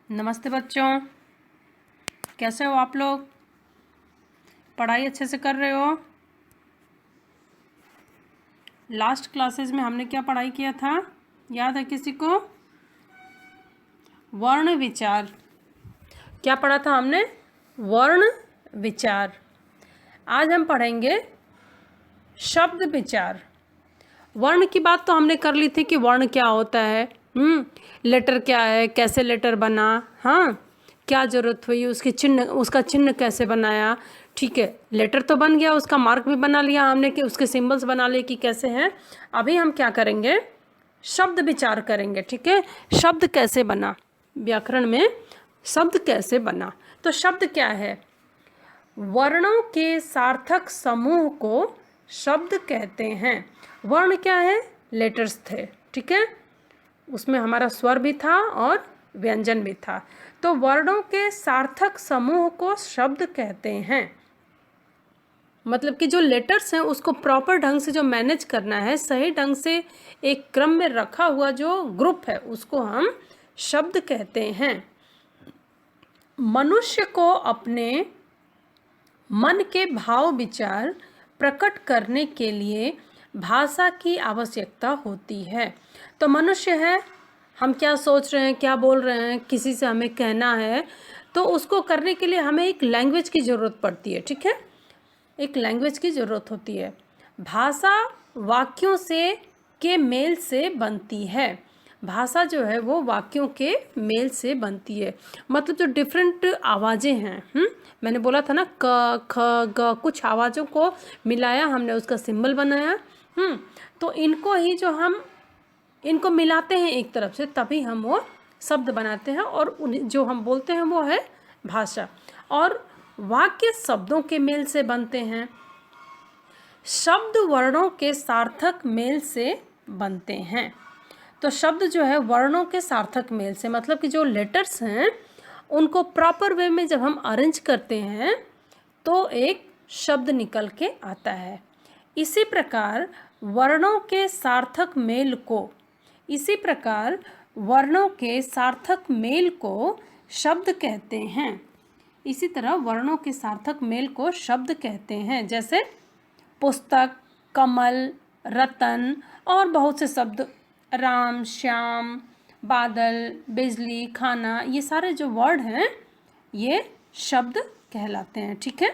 नमस्ते बच्चों, कैसे हो आप लोग? पढ़ाई अच्छे से कर रहे हो? लास्ट क्लासेस में हमने क्या पढ़ाई किया था, याद है किसी को? वर्ण विचार। क्या पढ़ा था हमने? वर्ण विचार। आज हम पढ़ेंगे शब्द विचार। वर्ण की बात तो हमने कर ली थी कि वर्ण क्या होता है, लेटर क्या है, कैसे लेटर बना, हाँ, क्या ज़रूरत हुई, उसका चिन्ह कैसे बनाया। ठीक है, लेटर तो बन गया, उसका मार्क भी बना लिया हमने कि उसके सिंबल्स बना लिए कि कैसे हैं। अभी हम क्या करेंगे? शब्द विचार करेंगे। ठीक है, शब्द कैसे बना, व्याकरण में शब्द कैसे बना। तो शब्द क्या है? वर्णों के सार्थक समूह को शब्द कहते हैं। वर्ण क्या है? लेटर्स थे, ठीक है, उसमें हमारा स्वर भी था और व्यंजन भी था। तो वर्णों के सार्थक समूह को शब्द कहते हैं। मतलब कि जो लेटर्स हैं उसको प्रॉपर ढंग से जो मैनेज करना है, सही ढंग से एक क्रम में रखा हुआ जो ग्रुप है, उसको हम शब्द कहते हैं। मनुष्य को अपने मन के भाव विचार प्रकट करने के लिए भाषा की आवश्यकता होती है। तो मनुष्य है, हम क्या सोच रहे हैं, क्या बोल रहे हैं, किसी से हमें कहना है, तो उसको करने के लिए हमें एक लैंग्वेज की ज़रूरत पड़ती है। ठीक है, एक लैंग्वेज की ज़रूरत होती है। भाषा वाक्यों के मेल से बनती है। भाषा जो है वो वाक्यों के मेल से बनती है। मतलब जो डिफरेंट आवाज़ें हैं, मैंने बोला था ना, क ख ग, कुछ आवाज़ों को मिलाया हमने, उसका सिंबल बनाया। तो इनको मिलाते हैं एक तरफ से, तभी हम वो शब्द बनाते हैं, और जो हम बोलते हैं वो है भाषा। और वाक्य शब्दों के मेल से बनते हैं। शब्द वर्णों के सार्थक मेल से बनते हैं। तो शब्द जो है वर्णों के सार्थक मेल से, मतलब कि जो लेटर्स हैं उनको प्रॉपर वे में जब हम अरेंज करते हैं तो एक शब्द निकल के आता है। इसी प्रकार वर्णों के सार्थक मेल को शब्द कहते हैं। इसी तरह वर्णों के सार्थक मेल को शब्द कहते हैं, जैसे पुस्तक, कमल, रतन और बहुत से शब्द, राम, श्याम, बादल, बिजली, खाना, ये सारे जो वर्ड हैं ये शब्द कहलाते हैं। ठीक है,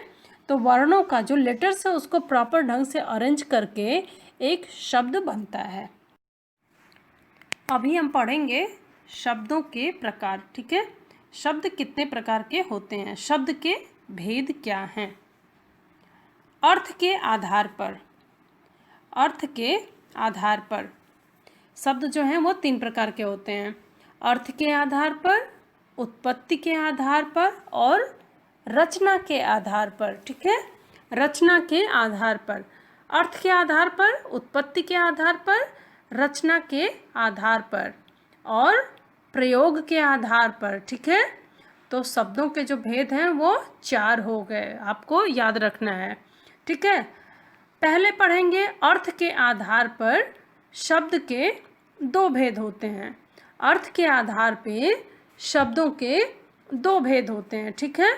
तो वर्णों का जो लेटर्स है उसको प्रॉपर ढंग से अरेंज करके एक शब्द बनता है। अभी हम पढ़ेंगे शब्दों के प्रकार। ठीक है, शब्द कितने प्रकार के होते हैं, शब्द के भेद क्या हैं। अर्थ के आधार पर शब्द जो हैं वो 3 प्रकार के होते हैं। अर्थ के आधार पर, उत्पत्ति के आधार पर और रचना के आधार पर। ठीक है, रचना के आधार पर, अर्थ के आधार पर, उत्पत्ति के आधार पर, रचना के आधार पर और प्रयोग के आधार पर। ठीक है, तो शब्दों के जो भेद हैं वो 4 हो गए, आपको याद रखना है। ठीक है, पहले पढ़ेंगे अर्थ के आधार पर शब्द के 2 भेद होते हैं। अर्थ के आधार पे शब्दों के 2 भेद होते हैं। ठीक है,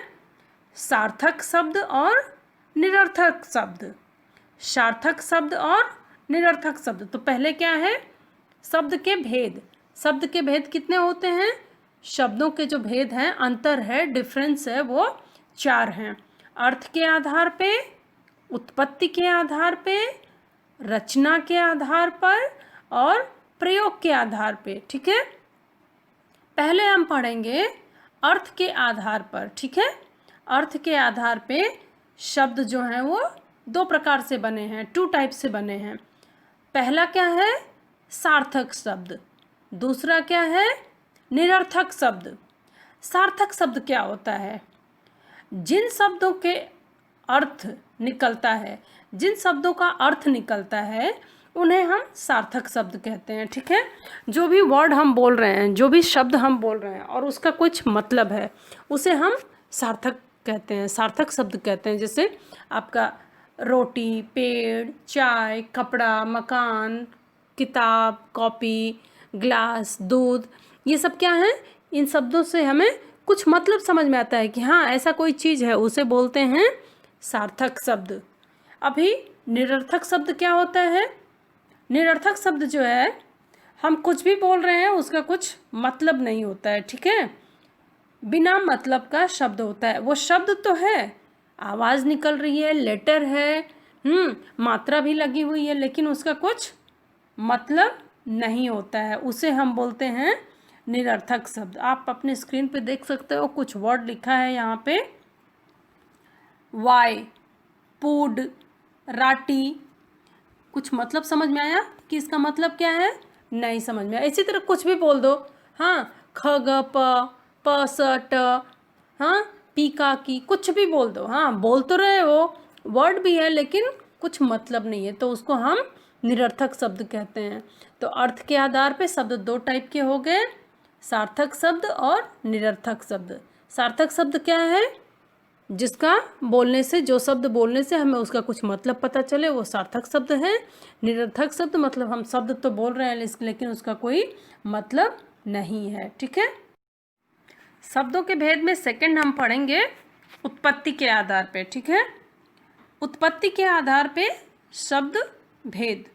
सार्थक शब्द और निरर्थक शब्द। सार्थक शब्द और निरर्थक शब्द। तो पहले क्या है? शब्द के भेद। शब्द के भेद कितने होते हैं? शब्दों के जो भेद हैं, अंतर है, डिफरेंस है, वो 4 हैं। अर्थ के आधार पे, उत्पत्ति के आधार पे, रचना के आधार पर और प्रयोग के आधार पे। ठीक है, पहले हम पढ़ेंगे अर्थ के आधार पर। ठीक है, अर्थ के आधार पे शब्द जो हैं वो 2 प्रकार से बने हैं, 2 टाइप से बने हैं। पहला क्या है? सार्थक शब्द। दूसरा क्या है? निरर्थक शब्द। सार्थक शब्द क्या होता है? जिन शब्दों के अर्थ निकलता है, जिन शब्दों का अर्थ निकलता है उन्हें हम सार्थक शब्द कहते हैं। ठीक है, जो भी वर्ड हम बोल रहे हैं, जो भी शब्द हम बोल रहे हैं और उसका कुछ मतलब है, उसे हम सार्थक कहते हैं, सार्थक शब्द कहते हैं। जैसे आपका रोटी, पेड़, चाय, कपड़ा, मकान, किताब, कॉपी, ग्लास, दूध, ये सब क्या हैं? इन शब्दों से हमें कुछ मतलब समझ में आता है कि हाँ ऐसा कोई चीज़ है, उसे बोलते हैं सार्थक शब्द। अभी निरर्थक शब्द क्या होता है? निरर्थक शब्द जो है, हम कुछ भी बोल रहे हैं उसका कुछ मतलब नहीं होता है, ठीक है, बिना मतलब का शब्द होता है। वो शब्द तो है, आवाज़ निकल रही है, लेटर है, मात्रा भी लगी हुई है, लेकिन उसका कुछ मतलब नहीं होता है, उसे हम बोलते हैं निरर्थक शब्द। आप अपने स्क्रीन पे देख सकते हो, कुछ वर्ड लिखा है यहाँ पे, वाई, पूड, राटी। कुछ मतलब समझ में आया कि इसका मतलब क्या है? नहीं समझ में आया। इसी तरह कुछ भी बोल दो, हाँ, ख ग प स ट, हाँ, पी का की, कुछ भी बोल दो, हाँ, बोल तो रहे हो, वर्ड भी है लेकिन कुछ मतलब नहीं है, तो उसको हम निरर्थक शब्द कहते हैं। तो अर्थ के आधार पे शब्द दो टाइप के हो गए, सार्थक शब्द और निरर्थक शब्द। सार्थक शब्द क्या है? जिसका बोलने से, जो शब्द बोलने से हमें उसका कुछ मतलब पता चले, वो सार्थक शब्द है। निरर्थक शब्द मतलब हम शब्द तो बोल रहे हैं लेकिन उसका कोई मतलब नहीं है, ठीक है। शब्दों के भेद में सेकंड हम पढ़ेंगे उत्पत्ति के आधार पे, ठीक है। उत्पत्ति के आधार पे शब्द भेद।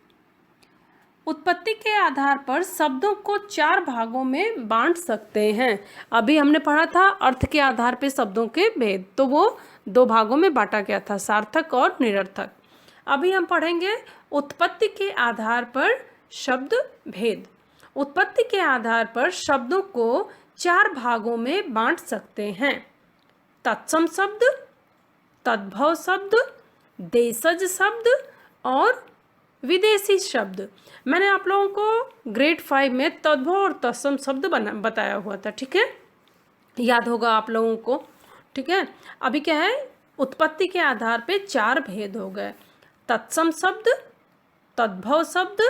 उत्पत्ति के आधार पर शब्दों को 4 भागों में बांट सकते हैं। अभी हमने पढ़ा था अर्थ के आधार पे शब्दों के भेद, तो वो 2 भागों में बांटा गया था, सार्थक और निरर्थक। अभी हम पढ़ेंगे उत्पत्ति के आधार पर शब्द भेद। उत्पत्ति के आधार पर शब्दों को 4 भागों में बांट सकते हैं। तत्सम शब्द, तद्भव शब्द, देशज शब्द और विदेशी शब्द। मैंने आप लोगों को ग्रेड 5 में तद्भव और तत्सम शब्द बताया हुआ था, ठीक है, याद होगा आप लोगों को, ठीक है। अभी क्या है, उत्पत्ति के आधार पे 4 भेद हो गए, तत्सम शब्द, तद्भव शब्द,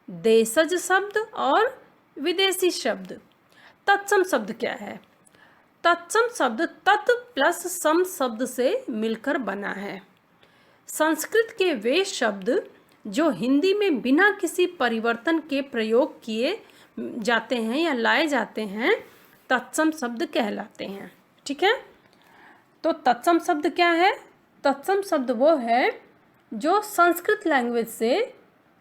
देशज शब्द और विदेशी शब्द। तत्सम शब्द क्या है? तत्सम शब्द तत् प्लस सम शब्द से मिलकर बना है। संस्कृत के वे शब्द जो हिंदी में बिना किसी परिवर्तन के प्रयोग किए जाते हैं या लाए जाते हैं, तत्सम शब्द कहलाते हैं, ठीक है। तो तत्सम शब्द क्या है? तत्सम शब्द वो है जो संस्कृत लैंग्वेज से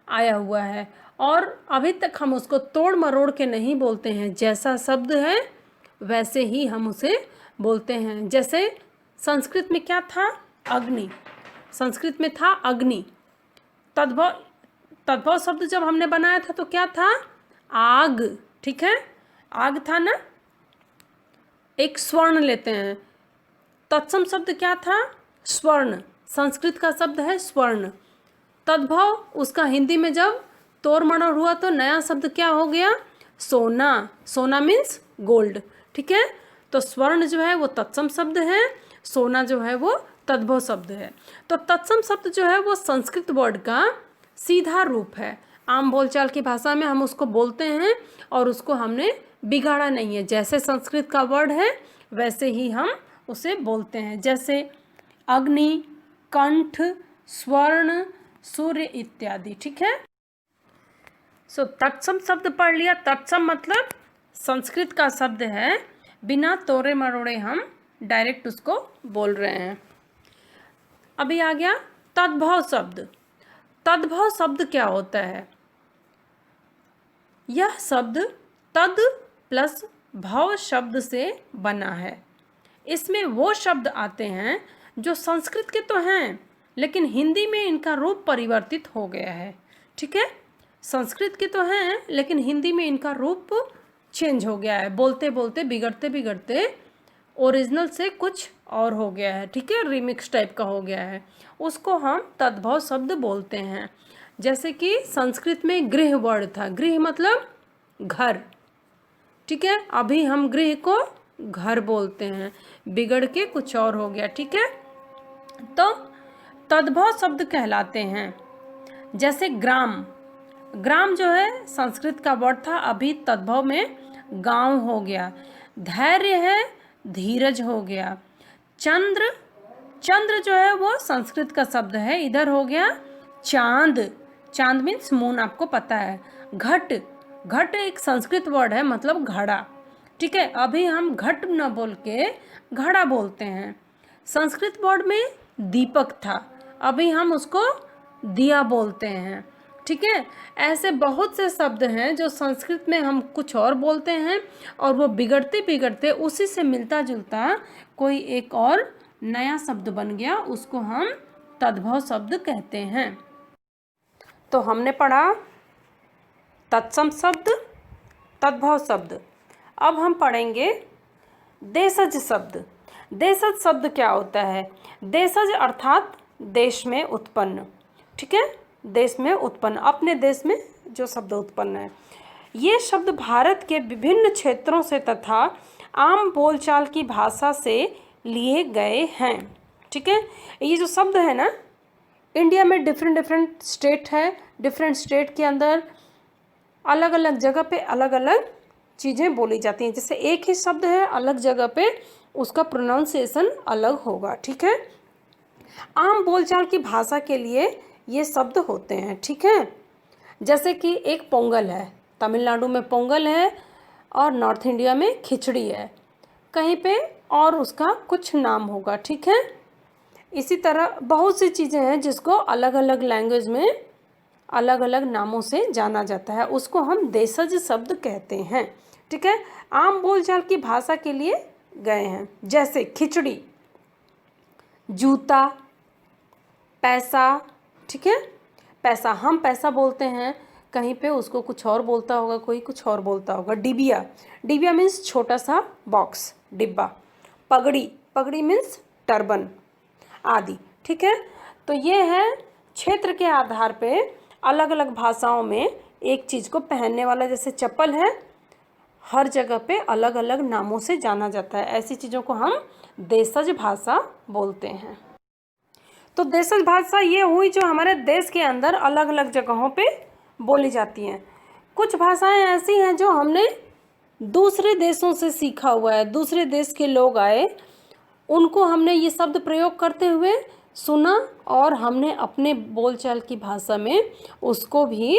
आया हुआ है और अभी तक हम उसको तोड़ मरोड़ के नहीं बोलते हैं, जैसा शब्द है वैसे ही हम उसे बोलते हैं। जैसे संस्कृत में क्या था? अग्नि, संस्कृत में था अग्नि। तद्भव शब्द जब हमने बनाया था तो क्या था? आग, ठीक है, आग था ना। एक स्वर्ण लेते हैं, तत्सम शब्द क्या था? स्वर्ण, संस्कृत का शब्द है स्वर्ण। तद्भव उसका हिंदी में जब तोड़ मरोड़ हुआ तो नया शब्द क्या हो गया? सोना। सोना मीन्स गोल्ड, ठीक है। तो स्वर्ण जो है वो तत्सम शब्द है, सोना जो है वो तद्भव शब्द है। तो तत्सम शब्द जो है वो संस्कृत वर्ड का सीधा रूप है। आम बोलचाल की भाषा में हम उसको बोलते हैं और उसको हमने बिगाड़ा नहीं है, जैसे संस्कृत का वर्ड है वैसे ही हम उसे बोलते हैं, जैसे अग्नि, कंठ, स्वर्ण, सूर्य इत्यादि, ठीक है। सो तत्सम शब्द पढ़ लिया। तत्सम मतलब संस्कृत का शब्द है, बिना तोड़े मरोड़े हम डायरेक्ट उसको बोल रहे हैं। अभी आ गया तद्भव शब्द। तद्भव शब्द क्या होता है? यह शब्द तद प्लस भव शब्द से बना है। इसमें वो शब्द आते हैं जो संस्कृत के तो हैं लेकिन हिंदी में इनका रूप परिवर्तित हो गया है, ठीक है। संस्कृत के तो हैं लेकिन हिंदी में इनका रूप चेंज हो गया है, बोलते बोलते बिगड़ते बिगड़ते ओरिजिनल से कुछ और हो गया है, ठीक है, रिमिक्स टाइप का हो गया है, उसको हम तद्भव शब्द बोलते हैं। जैसे कि संस्कृत में गृह वर्ड था, गृह मतलब घर, ठीक है, अभी हम गृह को घर बोलते हैं, बिगड़ के कुछ और हो गया, ठीक है। तो तद्भव शब्द कहलाते हैं। जैसे ग्राम, ग्राम जो है संस्कृत का वर्ड था, अभी तद्भव में गांव हो गया। धैर्य है, धीरज हो गया। चंद्र, चंद्र जो है वो संस्कृत का शब्द है, इधर हो गया चांद, चांद मीन्स मून, आपको पता है। घट, घट एक संस्कृत वर्ड है मतलब घड़ा, ठीक है। अभी हम घट न बोल के घड़ा बोलते हैं। संस्कृत वर्ड में दीपक था, अभी हम उसको दिया बोलते हैं। ठीक है। ऐसे बहुत से शब्द हैं जो संस्कृत में हम कुछ और बोलते हैं और वो बिगड़ते बिगड़ते उसी से मिलता जुलता कोई एक और नया शब्द बन गया, उसको हम तद्भव शब्द कहते हैं। तो हमने पढ़ा तत्सम शब्द, तद्भव शब्द। अब हम पढ़ेंगे देशज शब्द। देशज शब्द क्या होता है? देशज अर्थात देश में उत्पन्न। ठीक है, देश में उत्पन्न, अपने देश में जो शब्द उत्पन्न है। ये शब्द भारत के विभिन्न क्षेत्रों से तथा आम बोलचाल की भाषा से लिए गए हैं। ठीक है, ये जो शब्द है ना, इंडिया में डिफरेंट स्टेट है, डिफरेंट स्टेट के अंदर अलग अलग जगह पे अलग अलग चीज़ें बोली जाती हैं। जैसे एक ही शब्द है, अलग जगह पे उसका प्रोनाउंसिएशन अलग होगा। ठीक है, आम बोलचाल की भाषा के लिए ये शब्द होते हैं। ठीक है, जैसे कि एक पोंगल है, तमिलनाडु में पोंगल है और नॉर्थ इंडिया में खिचड़ी है, कहीं पे और उसका कुछ नाम होगा। ठीक है, इसी तरह बहुत सी चीज़ें हैं जिसको अलग अलग लैंग्वेज में अलग अलग नामों से जाना जाता है, उसको हम देशज शब्द कहते हैं। ठीक है, आम बोलचाल की भाषा के लिए गए हैं, जैसे खिचड़ी, जूता, पैसा। ठीक है, पैसा हम पैसा बोलते हैं, कहीं पे उसको कुछ और बोलता होगा, कोई कुछ और बोलता होगा। डिबिया, डिबिया मीन्स छोटा सा बॉक्स, डिब्बा। पगड़ी, पगड़ी मीन्स टर्बन आदि। ठीक है, तो ये है क्षेत्र के आधार पे अलग अलग भाषाओं में एक चीज़ को पहनने वाला। जैसे चप्पल है, हर जगह पे अलग अलग नामों से जाना जाता है, ऐसी चीज़ों को हम देशज भाषा बोलते हैं। तो देशज भाषा ये हुई जो हमारे देश के अंदर अलग अलग जगहों पे बोली जाती हैं। कुछ भाषाएं ऐसी हैं जो हमने दूसरे देशों से सीखा हुआ है, दूसरे देश के लोग आए, उनको हमने ये शब्द प्रयोग करते हुए सुना और हमने अपने बोलचाल की भाषा में उसको भी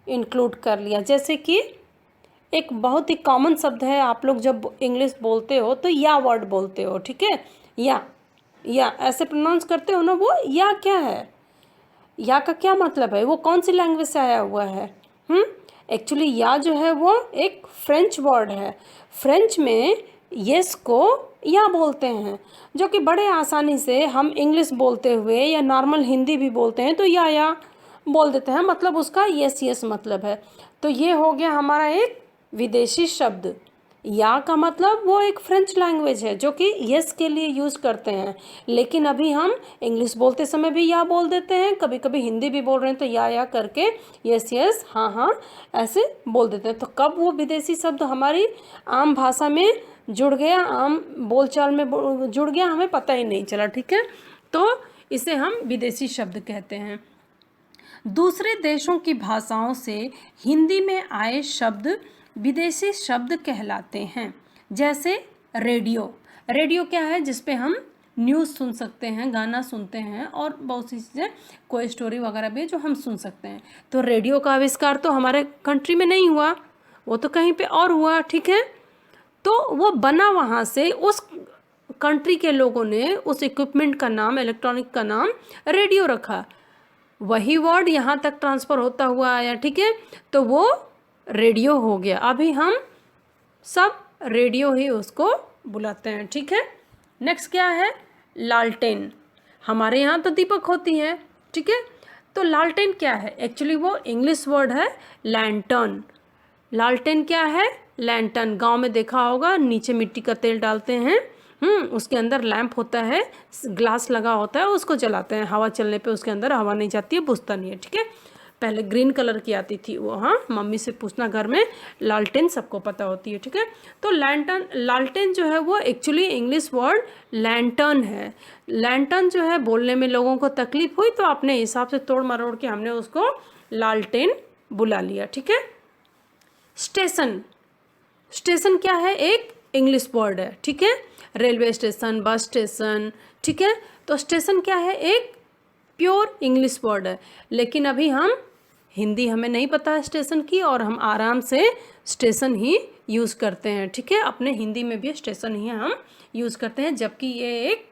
इंक्लूड कर लिया। जैसे कि एक बहुत ही कॉमन शब्द है, आप लोग जब इंग्लिश बोलते हो तो या वर्ड बोलते हो। ठीक है, या ऐसे प्रोनाउंस करते हो ना, वो या क्या है, या का क्या मतलब है, वो कौन सी लैंग्वेज से आया हुआ है? एक्चुअली या जो है वो एक फ्रेंच वर्ड है। फ्रेंच में यस को या बोलते हैं, जो कि बड़े आसानी से हम इंग्लिश बोलते हुए या नॉर्मल हिंदी भी बोलते हैं तो या बोल देते हैं, मतलब उसका यस यस मतलब है। तो ये हो गया हमारा एक विदेशी शब्द। या का मतलब वो एक फ्रेंच लैंग्वेज है जो कि यस के लिए यूज़ करते हैं, लेकिन अभी हम इंग्लिश बोलते समय भी या बोल देते हैं, कभी कभी हिंदी भी बोल रहे हैं तो या करके यस यस हाँ हाँ ऐसे बोल देते हैं। तो कब वो विदेशी शब्द हमारी आम भाषा में जुड़ गया, आम बोलचाल में जुड़ गया, हमें पता ही नहीं चला। ठीक है, तो इसे हम विदेशी शब्द कहते हैं। दूसरे देशों की भाषाओं से हिंदी में आए शब्द विदेशी शब्द कहलाते हैं। जैसे रेडियो, रेडियो क्या है? जिस पे हम न्यूज़ सुन सकते हैं, गाना सुनते हैं और बहुत सी चीज़ें, कोई स्टोरी वगैरह भी जो हम सुन सकते हैं। तो रेडियो का आविष्कार तो हमारे कंट्री में नहीं हुआ, वो तो कहीं पे और हुआ। ठीक है, तो वो बना वहाँ से, उस कंट्री के लोगों ने उस इक्विपमेंट का नाम, इलेक्ट्रॉनिक का नाम रेडियो रखा। वही वर्ड यहाँ तक ट्रांसफ़र होता हुआ आया। ठीक है, तो वो रेडियो हो गया। अभी हम सब रेडियो ही उसको बुलाते हैं। ठीक है, नेक्स्ट क्या है? लालटेन। हमारे यहाँ तो दीपक होती है। ठीक है, तो लालटेन क्या है? एक्चुअली वो इंग्लिश वर्ड है लैंटर्न। लालटेन क्या है? लैंटर्न। गांव में देखा होगा, नीचे मिट्टी का तेल डालते हैं, उसके अंदर लैंप होता है, ग्लास लगा होता है, उसको जलाते हैं, हवा चलने पे उसके अंदर हवा नहीं जाती है, बुझता नहीं है। ठीक है, पहले ग्रीन कलर की आती थी वो। हाँ, मम्मी से पूछना घर में, लालटेन सबको पता होती है। ठीक है, तो लैंटर्न, लालटेन जो है वो एक्चुअली इंग्लिश वर्ड लैंटर्न है। लैंटर्न जो है बोलने में लोगों को तकलीफ हुई तो अपने हिसाब से तोड़ मरोड़ के हमने उसको लालटेन बुला लिया। ठीक है, स्टेशन। स्टेशन क्या है? एक इंग्लिश वर्ड है। ठीक है, रेलवे स्टेशन, बस स्टेशन। ठीक है, तो स्टेशन क्या है? एक प्योर इंग्लिश वर्ड है। लेकिन अभी हम हिंदी हमें नहीं पता है स्टेशन की, और हम आराम से स्टेशन ही यूज़ करते हैं, ठीक है। अपने हिंदी में भी स्टेशन ही हम यूज़ करते हैं, जबकि ये एक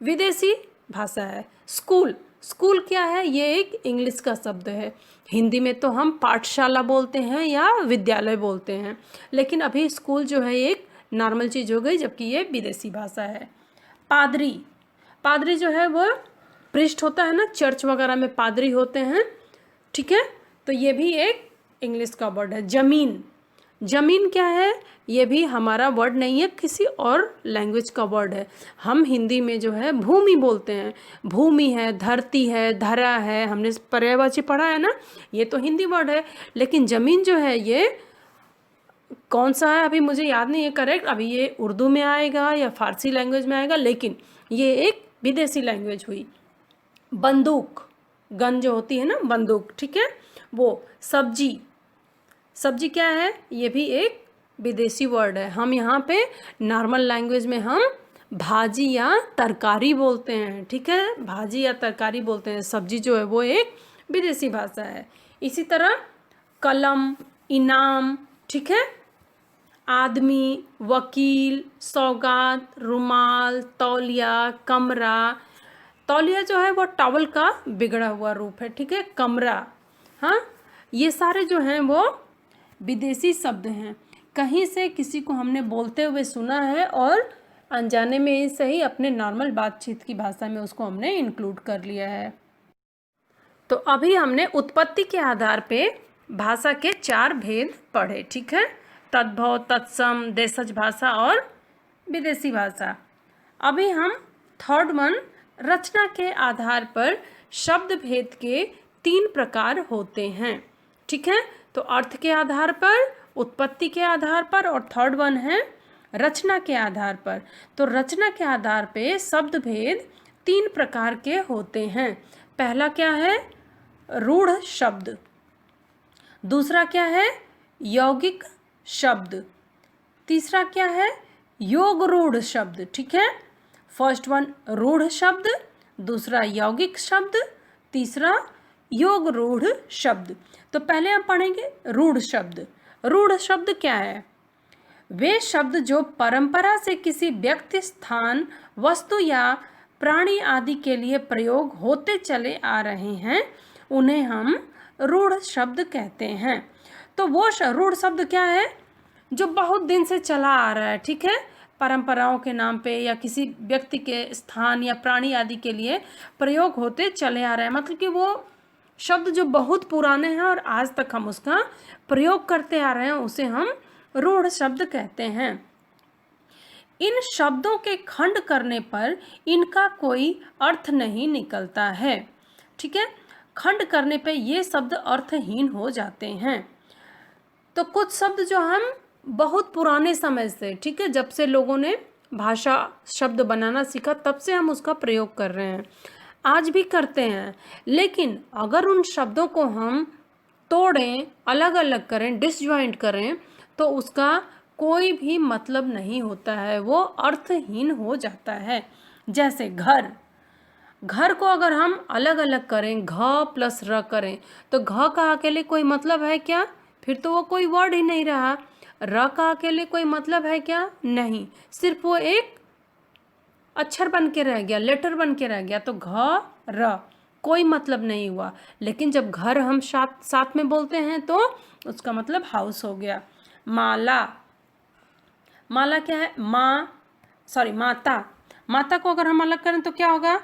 विदेशी भाषा है। स्कूल, स्कूल क्या है? ये एक इंग्लिश का शब्द है। हिंदी में तो हम पाठशाला बोलते हैं या विद्यालय बोलते हैं, लेकिन अभी स्कूल जो है एक नॉर्मल चीज़ हो गई, जबकि ये विदेशी भाषा है। पादरी, पादरी जो है वो प्रिस्ट होता है ना, चर्च वगैरह में पादरी होते हैं, ठीक है। तो ये भी एक इंग्लिश का वर्ड है। ज़मीन, ज़मीन क्या है? ये भी हमारा वर्ड नहीं है, किसी और लैंग्वेज का वर्ड है। हम हिंदी में जो है भूमि बोलते हैं। भूमि है, धरती है, धरा है, हमने पर्यायवाची पढ़ा है ना, ये तो हिंदी वर्ड है। लेकिन ज़मीन जो है ये कौन सा है अभी मुझे याद नहीं है करेक्ट, अभी ये उर्दू में आएगा या फारसी लैंग्वेज में आएगा, लेकिन ये एक विदेशी लैंग्वेज हुई। बंदूक, गन जो होती है ना, बंदूक, ठीक है। वो सब्जी, सब्जी क्या है? ये भी एक विदेशी वर्ड है। हम यहाँ पे नॉर्मल लैंग्वेज में हम भाजी या तरकारी बोलते हैं, ठीक है, भाजी या तरकारी बोलते हैं। सब्जी जो है वो एक विदेशी भाषा है। इसी तरह कलम, इनाम, ठीक है, आदमी, वकील, सौगात, रुमाल, तौलिया, कमरा। तौलिया जो है वो टॉवल का बिगड़ा हुआ रूप है, ठीक है। कमरा, हाँ, ये सारे जो हैं वो विदेशी शब्द हैं। कहीं से किसी को हमने बोलते हुए सुना है और अनजाने में ही सही अपने नॉर्मल बातचीत की भाषा में उसको हमने इंक्लूड कर लिया है। तो अभी हमने उत्पत्ति के आधार पे भाषा के 4 भेद पढ़े, ठीक है। तद्भव, तत्सम, देशज भाषा और विदेशी भाषा। अभी हम थर्ड वन, रचना के आधार पर शब्द भेद के 3 प्रकार होते हैं, ठीक है। तो अर्थ के आधार पर, उत्पत्ति के आधार पर, और थर्ड वन है रचना के आधार पर। तो रचना के आधार पे शब्द भेद 3 प्रकार के होते हैं। पहला क्या है? रूढ़ शब्द। दूसरा क्या है? यौगिक शब्द। तीसरा क्या है? योग रूढ़ शब्द, ठीक है। फर्स्ट वन रूढ़ शब्द, दूसरा यौगिक शब्द, तीसरा योग रूढ़ शब्द। तो पहले हम पढ़ेंगे रूढ़ शब्द। रूढ़ शब्द क्या है? वे शब्द जो परंपरा से किसी व्यक्ति, स्थान, वस्तु या प्राणी आदि के लिए प्रयोग होते चले आ रहे हैं, उन्हें हम रूढ़ शब्द कहते हैं। तो वो रूढ़ शब्द क्या है? जो बहुत दिन से चला आ रहा है, ठीक है, परंपराओं के नाम पे या किसी व्यक्ति के, स्थान या प्राणी आदि के लिए प्रयोग होते चले आ रहे हैं। मतलब कि वो शब्द जो बहुत पुराने हैं और आज तक हम उसका प्रयोग करते आ रहे हैं, उसे हम रूढ़ शब्द कहते हैं। इन शब्दों के खंड करने पर इनका कोई अर्थ नहीं निकलता है, ठीक है। खंड करने पे ये शब्द अर्थहीन हो जाते हैं। तो कुछ शब्द जो हम बहुत पुराने समय से, ठीक है, जब से लोगों ने भाषा शब्द बनाना सीखा तब से हम उसका प्रयोग कर रहे हैं, आज भी करते हैं। लेकिन अगर उन शब्दों को हम तोड़ें, अलग अलग करें, डिसजॉइंट करें, तो उसका कोई भी मतलब नहीं होता है, वो अर्थहीन हो जाता है। जैसे घर, घर को अगर हम अलग अलग करें, घ प्लस र करें, तो घ का अकेले कोई मतलब है क्या? फिर तो वो कोई वर्ड ही नहीं रहा। र का अकेले कोई मतलब है क्या? नहीं, सिर्फ वो एक अक्षर बन के रह गया, लेटर बन के रह गया। तो घ र कोई मतलब नहीं हुआ। लेकिन जब घर हम साथ में बोलते हैं तो उसका मतलब हाउस हो गया। माला, माला क्या है? माता, माता को अगर हम अलग करें तो क्या होगा?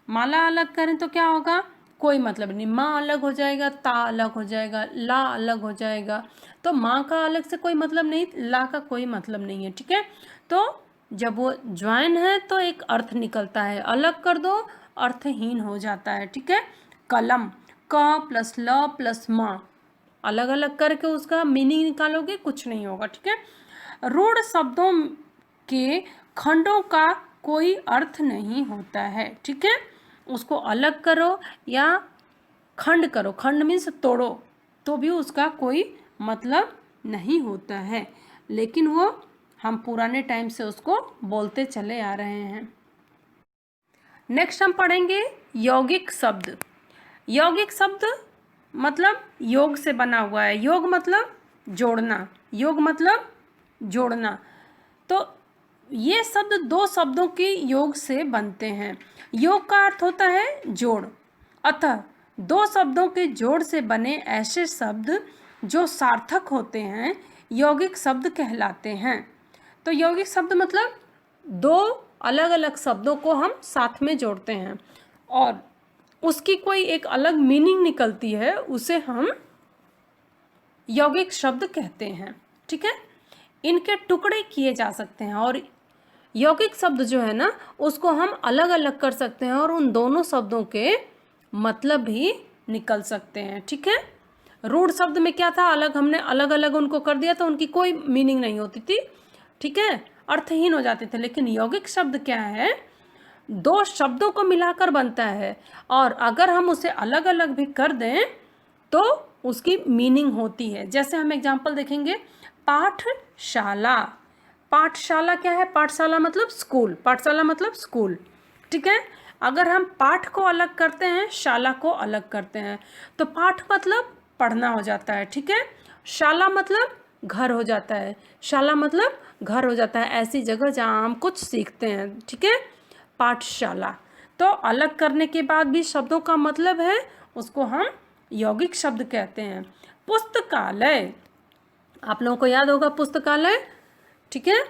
माला अलग करें तो क्या होगा? कोई मतलब नहीं। माँ अलग हो जाएगा, ता अलग हो जाएगा, ला अलग हो जाएगा। तो माँ का अलग से कोई मतलब नहीं, ला का कोई मतलब नहीं है, ठीक है। तो जब वो ज्वाइन है तो एक अर्थ निकलता है, अलग कर दो अर्थहीन हो जाता है, ठीक है। कलम, क प्लस ल प्लस माँ, अलग अलग करके उसका मीनिंग निकालोगे, कुछ नहीं होगा, ठीक है। रूढ़ शब्दों के खंडों का कोई अर्थ नहीं होता है, ठीक है। उसको अलग करो या खंड करो, खंड मीन्स तोड़ो, तो भी उसका कोई मतलब नहीं होता है। लेकिन वो हम पुराने टाइम से उसको बोलते चले आ रहे हैं। नेक्स्ट हम पढ़ेंगे यौगिक शब्द। यौगिक शब्द मतलब योग से बना हुआ है। योग मतलब जोड़ना, योग मतलब जोड़ना। तो ये शब्द दो शब्दों के योग से बनते हैं। योग का अर्थ होता है जोड़, अतः दो शब्दों के जोड़ से बने ऐसे शब्द जो सार्थक होते हैं यौगिक शब्द कहलाते हैं। तो यौगिक शब्द मतलब दो अलग अलग शब्दों को हम साथ में जोड़ते हैं और उसकी कोई एक अलग मीनिंग निकलती है, उसे हम यौगिक शब्द कहते हैं। ठीक है, इनके टुकड़े किए जा सकते हैं और यौगिक शब्द जो है ना उसको हम अलग अलग कर सकते हैं और उन दोनों शब्दों के मतलब भी निकल सकते हैं। ठीक है, रूढ़ शब्द में क्या था, अलग हमने अलग अलग उनको कर दिया तो उनकी कोई मीनिंग नहीं होती थी। ठीक है, अर्थहीन हो जाते थे। लेकिन यौगिक शब्द क्या है, दो शब्दों को मिलाकर बनता है और अगर हम उसे अलग अलग भी कर दें तो उसकी मीनिंग होती है। जैसे हम एग्जाम्पल देखेंगे, पाठशाला। पाठशाला क्या है, पाठशाला मतलब स्कूल, पाठशाला मतलब स्कूल। ठीक है, अगर हम पाठ को अलग करते हैं, शाला को अलग करते हैं, तो पाठ मतलब पढ़ना हो जाता है। ठीक है, शाला मतलब घर हो जाता है, शाला मतलब घर हो जाता है, ऐसी जगह जहाँ हम कुछ सीखते हैं। ठीक है, पाठशाला। तो अलग करने के बाद भी शब्दों का मतलब है, उसको हम यौगिक शब्द कहते हैं। पुस्तकालय, आप लोगों को याद होगा पुस्तकालय। ठीक है,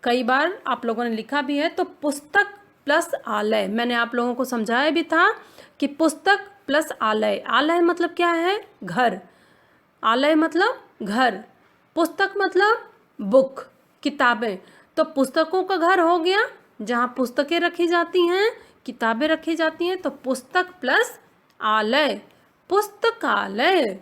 कई बार आप लोगों ने लिखा भी है। तो पुस्तक प्लस आलय, मैंने आप लोगों को समझाया भी था कि पुस्तक प्लस आलय। आलय मतलब क्या है, घर। आलय मतलब घर, पुस्तक मतलब बुक, किताबें। तो पुस्तकों का घर हो गया जहाँ पुस्तकें रखी जाती हैं, किताबें रखी जाती हैं। तो पुस्तक प्लस आलय, पुस्तकालय।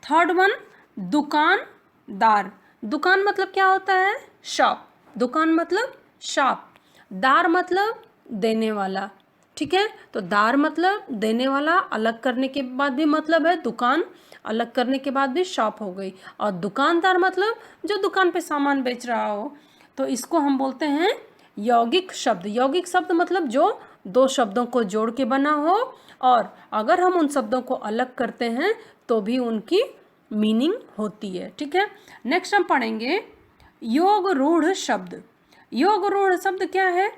थर्ड वन, दुकानदार। दुकान मतलब क्या होता है, शॉप। दुकान मतलब शॉप, दार मतलब देने वाला। ठीक है, तो दार मतलब देने वाला, अलग करने के बाद भी मतलब है दुकान, अलग करने के बाद भी शॉप हो गई। और दुकानदार मतलब जो दुकान पे सामान बेच रहा हो। तो इसको हम बोलते हैं यौगिक शब्द। यौगिक शब्द मतलब जो दो शब्दों को जोड़ के बना हो और अगर हम उन शब्दों को अलग करते हैं तो भी उनकी मीनिंग होती है। ठीक है, नेक्स्ट हम पढ़ेंगे योग रूढ़ शब्द। योग रूढ़ शब्द क्या है,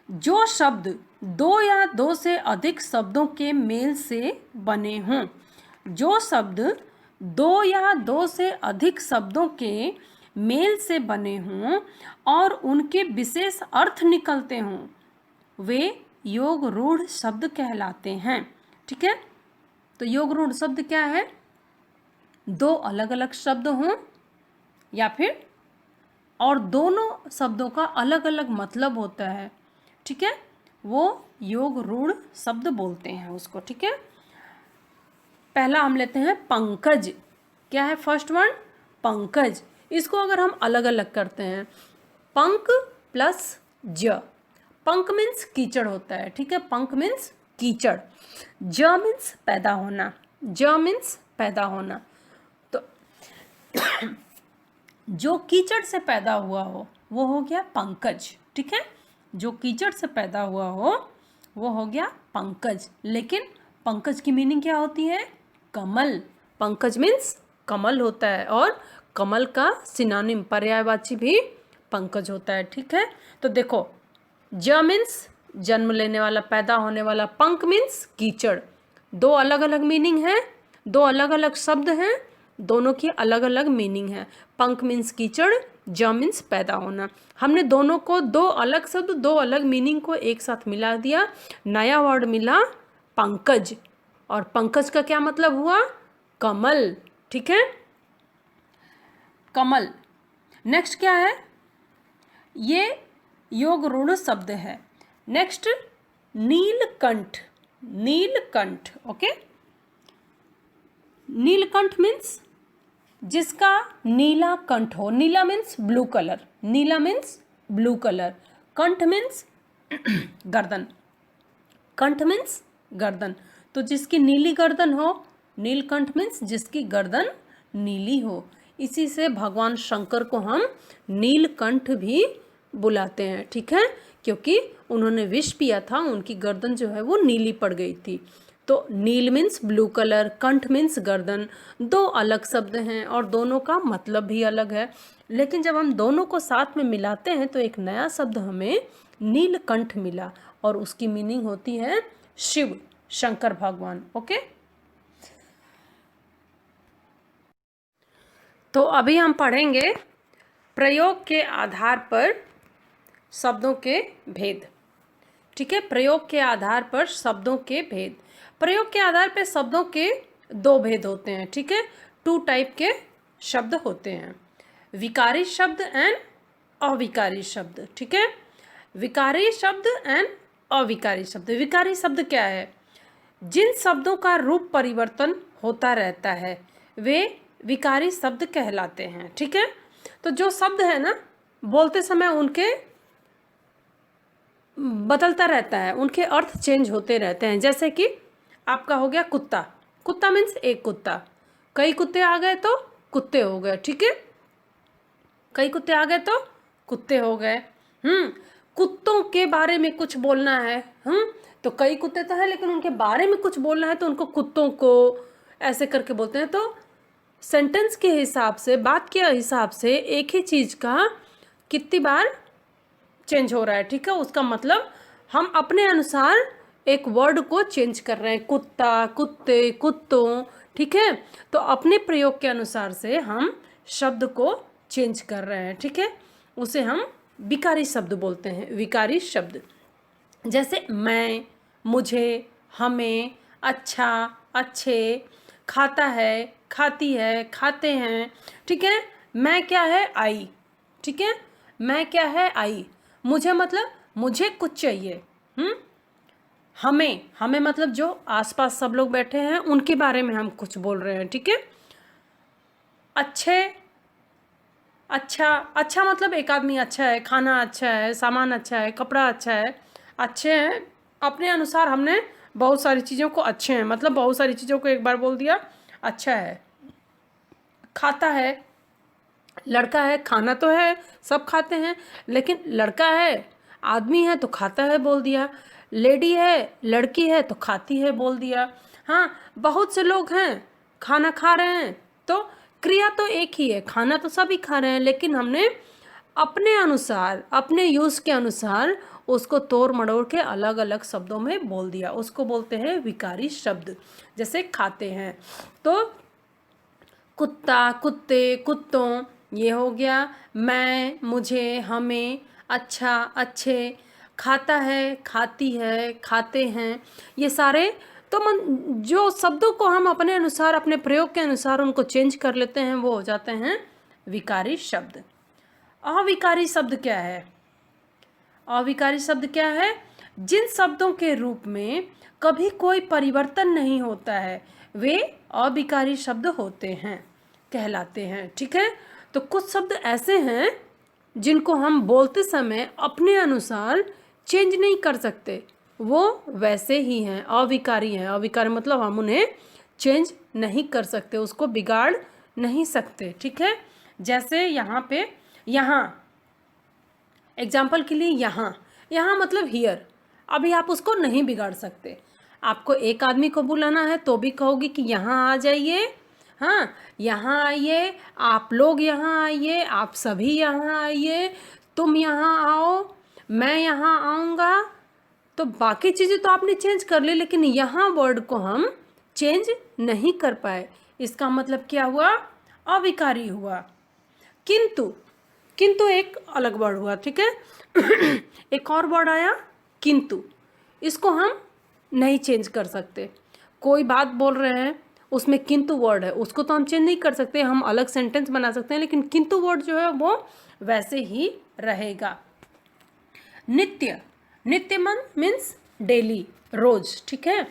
जो शब्द दो या दो से अधिक शब्दों के मेल से बने हों। जो शब्द दो या दो से अधिक शब्दों के मेल से बने हों और उनके विशेष अर्थ निकलते हों, वे योग रूढ़ शब्द कहलाते हैं। ठीक है, तो योग रूढ़ शब्द क्या है, दो अलग अलग शब्द हों या फिर और दोनों शब्दों का अलग अलग मतलब होता है। ठीक है, वो योग रूढ़ शब्द बोलते हैं उसको। ठीक है, पहला हम लेते हैं पंकज। क्या है फर्स्ट वर्ड, पंकज। इसको अगर हम अलग अलग करते हैं, पंक प्लस ज। पंक मीन्स कीचड़ होता है। ठीक है, पंक मीन्स कीचड़, ज मीन्स पैदा होना, ज मीन्स पैदा होना। तो जो कीचड़ से पैदा हुआ हो वो हो गया पंकज। ठीक है, जो कीचड़ से पैदा हुआ हो वो हो गया पंकज। लेकिन पंकज की मीनिंग क्या होती है, कमल। पंकज मीन्स कमल होता है और कमल का सिनोनिम पर्यायवाची भी पंकज होता है। ठीक है, तो देखो, ज मीन्स जन्म लेने वाला, पैदा होने वाला, पंक मीन्स कीचड़। दो अलग अलग मीनिंग है, दो अलग अलग शब्द हैं, दोनों की अलग अलग मीनिंग है। पंक मीन्स कीचड़, ज मीन्स पैदा होना। हमने दोनों को, दो अलग शब्द दो अलग मीनिंग को एक साथ मिला दिया, नया वर्ड मिला पंकज। और पंकज का क्या मतलब हुआ, कमल। ठीक है, कमल। नेक्स्ट क्या है, ये योग रूढ़ शब्द है। Next Neelkanth. Neelkanth, okay. Neelkanth means जिसका नीला कंठ हो। नीला मीन्स ब्लू कलर, नीला मीन्स ब्लू कलर। कंठ मीन्स गर्दन, कंठ मीन्स गर्दन। तो जिसकी नीली गर्दन हो, नीलकंठ मीन्स जिसकी गर्दन नीली हो। इसी से भगवान शंकर को हम नीलकंठ भी बुलाते हैं। ठीक है, क्योंकि उन्होंने विष पिया था, उनकी गर्दन जो है वो नीली पड़ गई थी। तो नील मीन्स ब्लू कलर, कंठ मीन्स गर्दन। दो अलग शब्द हैं और दोनों का मतलब भी अलग है, लेकिन जब हम दोनों को साथ में मिलाते हैं तो एक नया शब्द हमें नीलकंठ मिला और उसकी मीनिंग होती है शिव, शंकर भगवान। ओके, तो अभी हम पढ़ेंगे प्रयोग के आधार पर शब्दों के भेद। ठीक है, प्रयोग के आधार पर शब्दों के भेद। प्रयोग के आधार पर शब्दों के दो भेद होते हैं। ठीक है, 2 टाइप के शब्द होते हैं, विकारी शब्द एंड अविकारी शब्द। ठीक है, विकारी शब्द एंड अविकारी शब्द। विकारी शब्द क्या है? जिन शब्दों का रूप परिवर्तन होता रहता है वे विकारी शब्द कहलाते हैं। ठीक है, तो जो शब्द है ना, बोलते समय उनके बदलता रहता है, उनके अर्थ चेंज होते रहते हैं। जैसे कि आपका हो गया कुत्ता, कुत्ता मीन्स एक कुत्ता, कई कुत्ते आ गए तो कुत्ते हो गए। ठीक है, कई कुत्ते आ गए तो कुत्ते हो गए। कुत्तों के बारे में कुछ बोलना है, तो कई कुत्ते तो है लेकिन उनके बारे में कुछ बोलना है तो उनको कुत्तों को ऐसे करके बोलते हैं। तो सेंटेंस के हिसाब से, बात के हिसाब से एक ही चीज़ का कितनी बार चेंज हो रहा है। ठीक है, उसका मतलब हम अपने अनुसार एक वर्ड को चेंज कर रहे हैं, कुत्ता, कुत्ते, कुत्तों। ठीक है, तो अपने प्रयोग के अनुसार से हम शब्द को चेंज कर रहे हैं। ठीक है, उसे हम विकारी शब्द बोलते हैं, विकारी शब्द। जैसे मैं, मुझे, हमें, अच्छा, अच्छे, खाता है, खाती है, खाते हैं। ठीक है, मैं क्या है? आई। ठीक है, मैं क्या है? आई। मुझे मतलब मुझे कुछ चाहिए। हमें, हमें मतलब जो आसपास सब लोग बैठे हैं उनके बारे में हम कुछ बोल रहे हैं। ठीक है, अच्छे, अच्छा, अच्छा मतलब एक आदमी अच्छा है, खाना अच्छा है, सामान अच्छा है, कपड़ा अच्छा है, अच्छे हैं। अपने अनुसार हमने बहुत सारी चीज़ों को अच्छे हैं मतलब बहुत सारी चीज़ों को एक बार बोल दिया, अच्छा है। खाता है, लड़का है, खाना तो है, सब खाते हैं, लेकिन लड़का है, आदमी है तो खाता है बोल दिया, लेडी है, लड़की है तो खाती है बोल दिया। हाँ, बहुत से लोग हैं, खाना खा रहे हैं, तो क्रिया तो एक ही है, खाना तो सभी खा रहे हैं, लेकिन हमने अपने अनुसार, अपने यूज़ के अनुसार उसको तोड़ मड़ोड़ के अलग अलग शब्दों में बोल दिया, उसको बोलते हैं विकारी शब्द। जैसे खाते हैं तो कुत्ता, कुत्ते, कुत्तों, ये हो गया। मैं, मुझे, हमें, अच्छा, अच्छे, खाता है, खाती है, खाते हैं, ये सारे तो जो शब्दों को हम अपने अनुसार, अपने प्रयोग के अनुसार उनको चेंज कर लेते हैं वो हो जाते हैं विकारी शब्द। अविकारी शब्द क्या है? अविकारी शब्द क्या है? जिन शब्दों के रूप में कभी कोई परिवर्तन नहीं होता है वे अविकारी शब्द होते हैं, कहलाते हैं। ठीक है, तो कुछ शब्द ऐसे हैं जिनको हम बोलते समय अपने अनुसार चेंज नहीं कर सकते, वो वैसे ही हैं, अविकारी हैं। अविकारी मतलब हम उन्हें चेंज नहीं कर सकते, उसको बिगाड़ नहीं सकते। ठीक है, जैसे यहाँ पे, यहाँ एग्जाम्पल के लिए यहाँ, यहाँ मतलब हियर, अभी आप उसको नहीं बिगाड़ सकते। आपको एक आदमी को बुलाना है तो भी कहोगे कि यहाँ आ जाइए, हाँ यहाँ आइए, आप लोग यहाँ आइए, आप सभी यहाँ आइए, तुम यहाँ आओ, मैं यहाँ आऊँगा। तो बाकी चीज़ें तो आपने चेंज कर ली, लेकिन यहाँ वर्ड को हम चेंज नहीं कर पाए। इसका मतलब क्या हुआ? अविकारी हुआ। किंतु, किंतु एक अलग वर्ड हुआ। ठीक है एक और वर्ड आया किंतु, इसको हम नहीं चेंज कर सकते। कोई बात बोल रहे हैं उसमें किंतु वर्ड है, उसको तो हम चेंज नहीं कर सकते, हम अलग सेंटेंस बना सकते हैं, लेकिन किंतु वर्ड जो है वो वैसे ही रहेगा। नित्य, नित्य मन मीन्स डेली, रोज। ठीक है,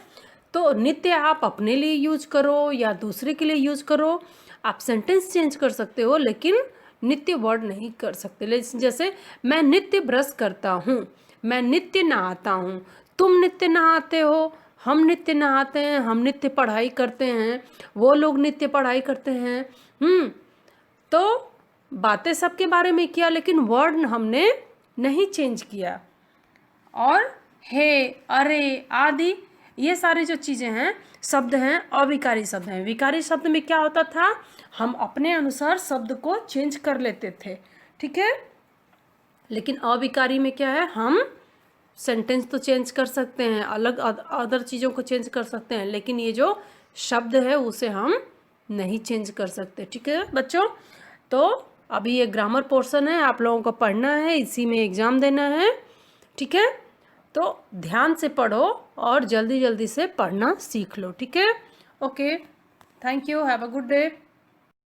तो नित्य आप अपने लिए यूज करो या दूसरे के लिए यूज करो, आप सेंटेंस चेंज कर सकते हो लेकिन नित्य वर्ड नहीं कर सकते। जैसे मैं नित्य ब्रश करता हूँ, मैं नित्य नहाता हूँ, तुम नित्य नहाते हो, हम नित्य नहाते हैं, हम नित्य पढ़ाई करते हैं, वो लोग नित्य पढ़ाई करते हैं। तो बातें सबके बारे में किया लेकिन वर्ड हमने नहीं चेंज किया। और हे, अरे आदि ये सारी जो चीज़ें हैं शब्द हैं अविकारी शब्द हैं। विकारी शब्द में क्या होता था, हम अपने अनुसार शब्द को चेंज कर लेते थे, ठीक है। लेकिन अविकारी में क्या है, हम सेंटेंस तो चेंज कर सकते हैं, अलग अदर चीज़ों को चेंज कर सकते हैं, लेकिन ये जो शब्द है उसे हम नहीं चेंज कर सकते, ठीक है बच्चों। तो अभी ये ग्रामर पोर्शन है, आप लोगों को पढ़ना है, इसी में एग्ज़ाम देना है, ठीक है। तो ध्यान से पढ़ो और जल्दी जल्दी से पढ़ना सीख लो, ठीक है। Okay, thank you, have a good day.